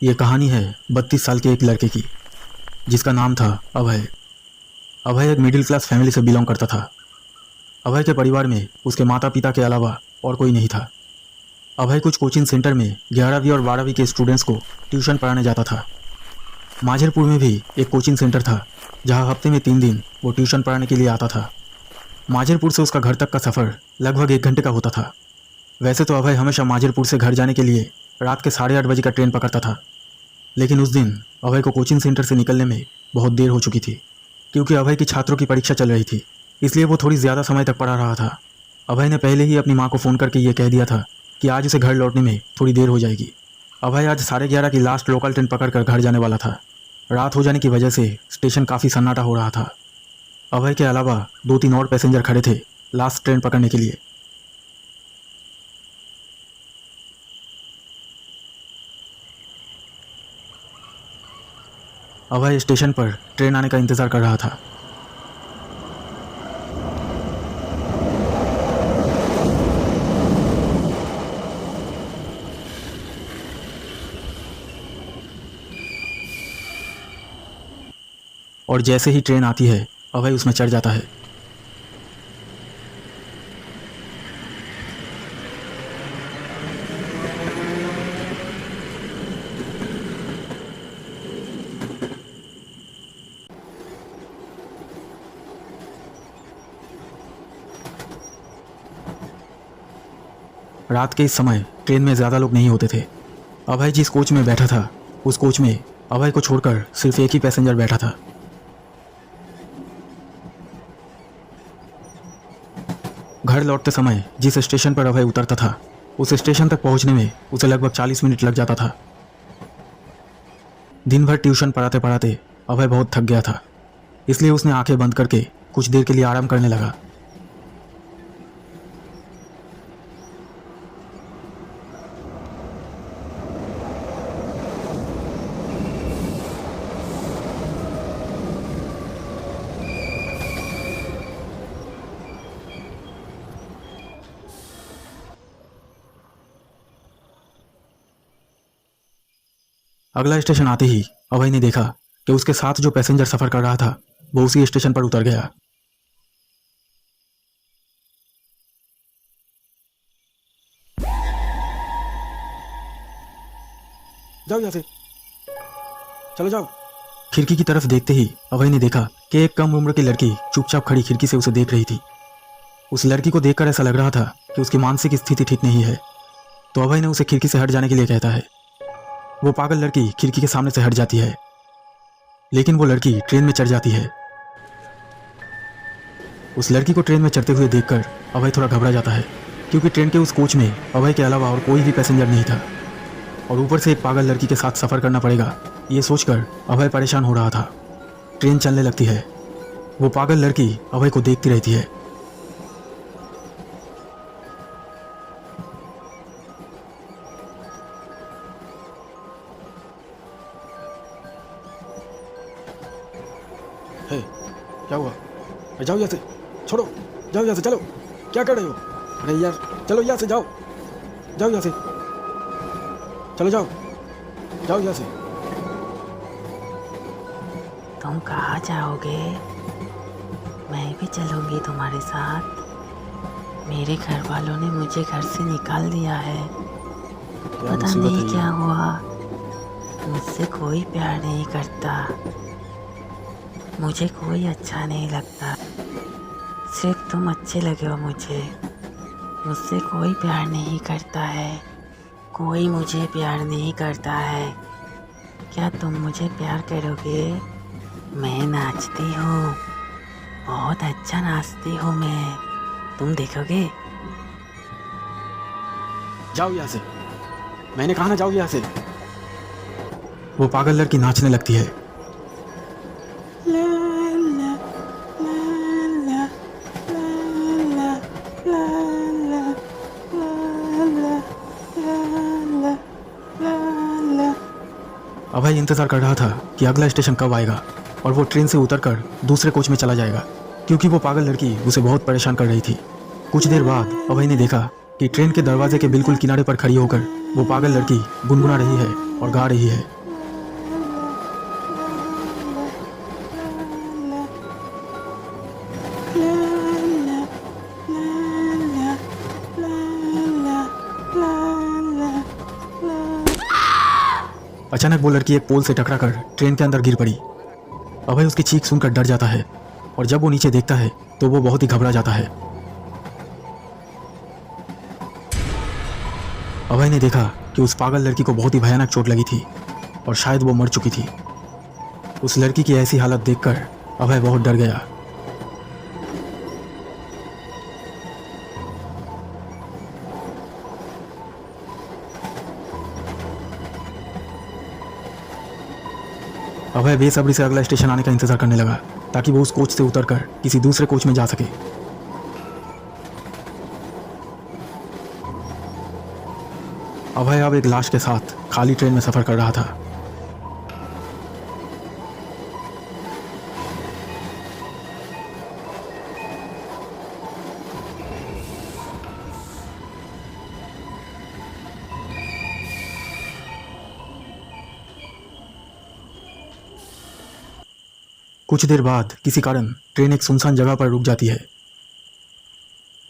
ये कहानी है 32 साल के एक लड़के की, जिसका नाम था अभय। अभय एक मिडिल क्लास फैमिली से बिलोंग करता था। अभय के परिवार में उसके माता पिता के अलावा और कोई नहीं था। अभय कुछ कोचिंग सेंटर में 11वीं और 12वीं के स्टूडेंट्स को ट्यूशन पढ़ाने जाता था। माझरपुर में भी एक कोचिंग सेंटर था जहां हफ्ते में 3 दिन वो ट्यूशन पढ़ाने के लिए आता था। माझरपुर से उसका घर तक का सफ़र लगभग 1 घंटे का होता था। वैसे तो अभय हमेशा माझरपुर से घर जाने के लिए रात के 8:30 बजे का ट्रेन पकड़ता था, लेकिन उस दिन अभय को कोचिंग सेंटर से निकलने में बहुत देर हो चुकी थी, क्योंकि अभय की छात्रों की परीक्षा चल रही थी। इसलिए वो थोड़ी ज़्यादा समय तक पढ़ा रहा था। अभय ने पहले ही अपनी माँ को फ़ोन करके ये कह दिया था कि आज उसे घर लौटने में थोड़ी देर हो जाएगी। अभय आज 11:30 की लास्ट लोकल ट्रेन पकड़कर घर जाने वाला था। रात हो जाने की वजह से स्टेशन काफ़ी सन्नाटा हो रहा था। अभय के अलावा 2-3 और पैसेंजर खड़े थे लास्ट ट्रेन पकड़ने के लिए। अभय स्टेशन पर ट्रेन आने का इंतज़ार कर रहा था। और जैसे ही ट्रेन आती है अभय उसमें चढ़ जाता है। रात के इस समय ट्रेन में ज़्यादा लोग नहीं होते थे। अभय जिस कोच में बैठा था उस कोच में अभय को छोड़कर सिर्फ एक ही पैसेंजर बैठा था। घर लौटते समय जिस स्टेशन पर अभय उतरता था उस स्टेशन तक पहुंचने में उसे लगभग 40 मिनट लग जाता था। दिन भर ट्यूशन पढ़ाते पढ़ाते अभय बहुत थक गया था, इसलिए उसने आंखें बंद करके कुछ देर के लिए आराम करने लगा। अगला स्टेशन आते ही अभय ने देखा कि उसके साथ जो पैसेंजर सफ़र कर रहा था वो उसी स्टेशन पर उतर गया। जाओ यहाँ से, चलो जाओ। खिड़की की तरफ देखते ही अभय ने देखा कि एक कम उम्र की लड़की चुपचाप खड़ी खिड़की से उसे देख रही थी। उस लड़की को देखकर ऐसा लग रहा था कि उसकी मानसिक स्थिति ठीक नहीं है, तो अभय ने उसे खिड़की से हट जाने के लिए कहता है। वो पागल लड़की खिड़की के सामने से हट जाती है, लेकिन वो लड़की ट्रेन में चढ़ जाती है। उस लड़की को ट्रेन में चढ़ते हुए देखकर अभय थोड़ा घबरा जाता है, क्योंकि ट्रेन के उस कोच में अभय के अलावा और कोई भी पैसेंजर नहीं था, और ऊपर से एक पागल लड़की के साथ सफ़र करना पड़ेगा ये सोचकर अभय परेशान हो रहा था। ट्रेन चलने लगती है। वो पागल लड़की अभय को देखती रहती है। क्या हुआ? जाओ यहाँ से, छोड़ो, जाओ यहाँ से, चलो। क्या कर रहे हो? अरे यार, चलो यहाँ से, जाओ जाओ यहाँ से, चलो जाओ जाओ यहाँ से। तुम कहाँ जाओगे? मैं भी चलूँगी तुम्हारे साथ। मेरे घर वालों ने मुझे घर से निकाल दिया है। पता नहीं क्या हुआ, मुझसे कोई प्यार नहीं करता, मुझे कोई अच्छा नहीं लगता, सिर्फ तुम अच्छे लगे हो मुझे। मुझसे कोई प्यार नहीं करता है, कोई मुझे प्यार नहीं करता है। क्या तुम मुझे प्यार करोगे? मैं नाचती हूँ, बहुत अच्छा नाचती हूँ मैं, तुम देखोगे? जाओ यहाँ से, मैंने कहा ना, जाओ यहाँ से। वो पागल लड़की नाचने लगती है। अभय इंतज़ार कर रहा था कि अगला स्टेशन कब आएगा और वो ट्रेन से उतरकर दूसरे कोच में चला जाएगा, क्योंकि वो पागल लड़की उसे बहुत परेशान कर रही थी। कुछ देर बाद अभय ने देखा कि ट्रेन के दरवाजे के बिल्कुल किनारे पर खड़ी होकर वो पागल लड़की गुनगुना रही है। और गा रही है। अचानक वो लड़की एक पोल से टकराकर ट्रेन के अंदर गिर पड़ी। अभय उसकी चीख सुनकर डर जाता है और जब वो नीचे देखता है तो वो बहुत ही घबरा जाता है। अभय ने देखा कि उस पागल लड़की को बहुत ही भयानक चोट लगी थी और शायद वो मर चुकी थी। उस लड़की की ऐसी हालत देखकर अभय बहुत डर गया। अभय बेसब्री से अगला स्टेशन आने का इंतजार करने लगा ताकि वो उस कोच से उतरकर किसी दूसरे कोच में जा सके। अभय अब एक लाश के साथ खाली ट्रेन में सफर कर रहा था। कुछ देर बाद किसी कारण ट्रेन एक सुनसान जगह पर रुक जाती है।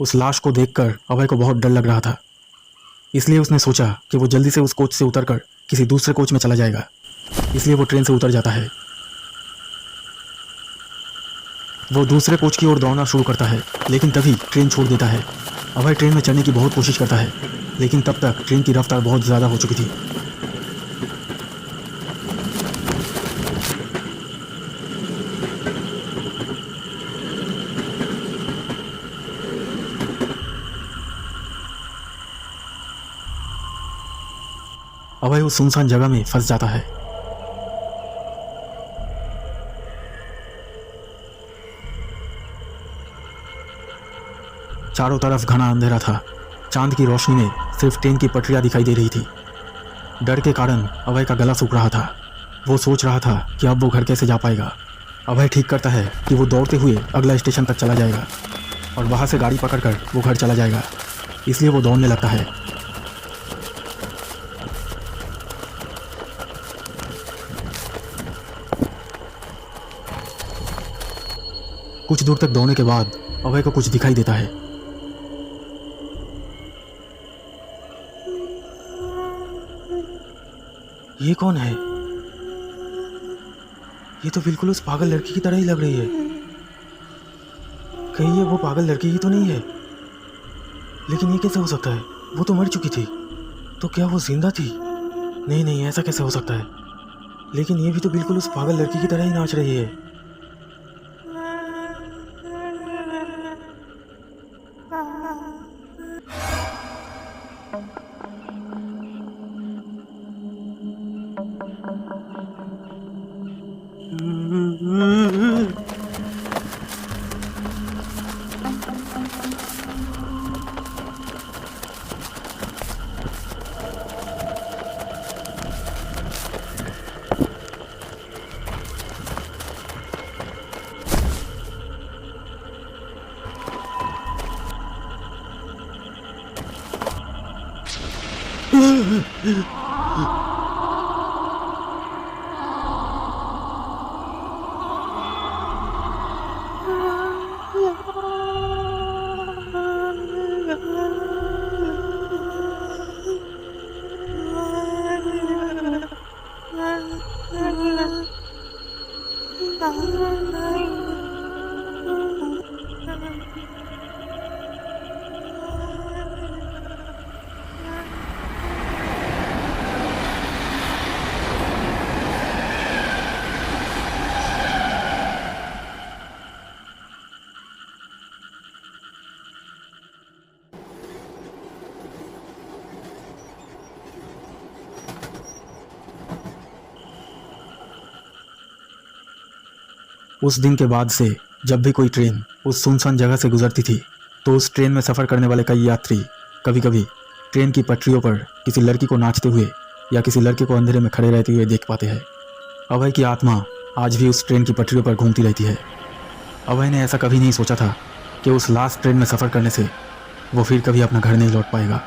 उस लाश को देखकर अभय को बहुत डर लग रहा था, इसलिए उसने सोचा कि वो जल्दी से उस कोच से उतरकर किसी दूसरे कोच में चला जाएगा। इसलिए वो ट्रेन से उतर जाता है। वो दूसरे कोच की ओर दौड़ना शुरू करता है, लेकिन तभी ट्रेन छोड़ देता है। अभय ट्रेन में चढ़ने की बहुत कोशिश करता है, लेकिन तब तक ट्रेन की रफ्तार बहुत ज़्यादा हो चुकी थी। अभय उस सुनसान जगह में फंस जाता है। चारों तरफ घना अंधेरा था। चांद की रोशनी में सिर्फ ट्रेन की पटरियां दिखाई दे रही थी। डर के कारण अभय का गला सूख रहा था। वो सोच रहा था कि अब वो घर कैसे जा पाएगा। अभय ठीक करता है कि वो दौड़ते हुए अगला स्टेशन तक चला जाएगा और वहां से गाड़ी पकड़कर वो घर चला जाएगा। इसलिए वो दौड़ने लगता है। कुछ दूर तक दौड़ने के बाद अभय को कुछ दिखाई देता है। ये कौन है? ये तो बिल्कुल उस पागल लड़की की तरह ही लग रही है। कहीं ये वो पागल लड़की ही तो नहीं है? लेकिन ये कैसे हो सकता है? वो तो मर चुकी थी। तो क्या वो जिंदा थी? नहीं नहीं, ऐसा कैसे हो सकता है? लेकिन ये भी तो बिल्कुल उस पागल लड़की की तरह ही नाच रही है। उस दिन के बाद से जब भी कोई ट्रेन उस सुनसान जगह से गुजरती थी तो उस ट्रेन में सफ़र करने वाले कई यात्री कभी कभी ट्रेन की पटरियों पर किसी लड़की को नाचते हुए या किसी लड़के को अंधेरे में खड़े रहते हुए देख पाते हैं। अभय की आत्मा आज भी उस ट्रेन की पटरियों पर घूमती रहती है। अभय ने ऐसा कभी नहीं सोचा था कि उस लास्ट ट्रेन में सफ़र करने से वो फिर कभी अपना घर नहीं लौट पाएगा।